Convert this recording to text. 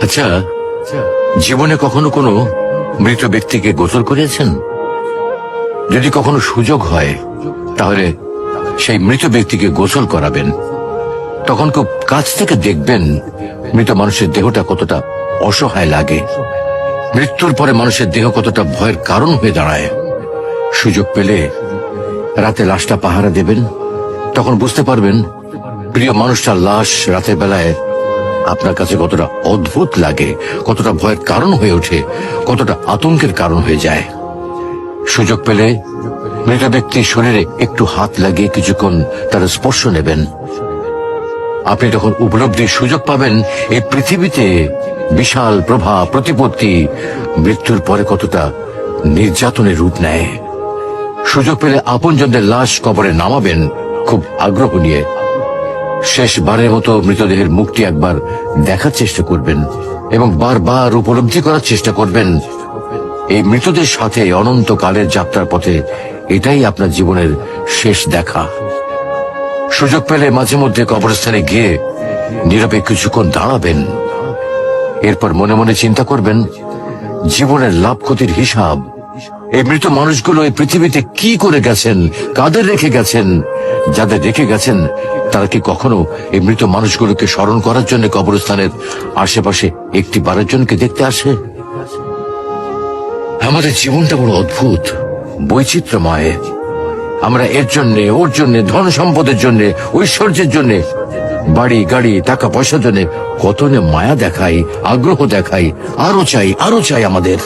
আচ্ছা, জীবনে কখনো কোনো মৃত ব্যক্তিকে গোসল করিয়েছেন? যদি কখনো সুযোগ হয় তাহলে সেই মৃত ব্যক্তিকে গোসল করাবেন। তখন খুব কাছ থেকে দেখবেন মৃত মানুষের দেহটা কতটা অসহায় লাগে, মৃত্যুর পরে মানুষের দেহ কতটা ভয়ের কারণ হয়ে দাঁড়ায়। সুযোগ পেলে রাতে লাশটা পাহারা দেবেন, তখন বুঝতে পারবেন প্রিয় মানুষটার লাশ রাতের বেলায় আপনার কাছে কতটা অদ্ভুত লাগে, কতটা ভয়ের কারণ হয়ে ওঠে, কতটা আতঙ্কের কারণ হয়ে যায়। সুযোগ পেলে মৃত ব্যক্তির শরীরে একটু হাত লাগিয়ে কিছুক্ষণ তার স্পর্শ নেবেন। আপনি তখন উপলব্ধির সুযোগ পাবেন এই পৃথিবীতে বিশাল প্রভাব প্রতিপত্তি মৃত্যুর পরে কতটা নির্যাতনের রূপ নেয়। সুযোগ পেলে আপনজনদের লাশ কবরে নামাবেন খুব আগ্রহ নিয়ে। শেষবারের মতো মৃতদেহের মুখটি একবার দেখার চেষ্টা করবেন এবং বারবার উপলব্ধি করার চেষ্টা করবেন এই মৃতদের সাথে অনন্তকালের যাত্রার পথে এটাই আপনার জীবনের শেষ দেখা। সুযোগ পেলে মাঝে মধ্যে কবরস্থানে গিয়ে নীরবে কিছুক্ষণ দাঁড়াবেন। এরপর মনে মনে চিন্তা করবেন জীবনের লাভ ক্ষতির হিসাব। এই মৃত মানুষগুলো এই পৃথিবীতে কি করে গেছেন, কাদের রেখে গেছেন। যাদের রেখে গেছেন তারা কি কখনো এই মৃত মানুষগুলোকে স্মরণ করার জন্য কবরস্থানের আশেপাশে একটি বারের জনকে দেখতে আসে? আমাদের জীবনটা বড় অদ্ভুত, বৈচিত্র্যময়। আমরা এর জন্য ওর জন্য, ধন সম্পদের জন্য, ঐশ্বর্যের জন্য, বাড়ি গাড়ি টাকা পয়সার জন্য কত মায়া দেখাই, আগ্রহ দেখাই, আরো চাই আমাদের।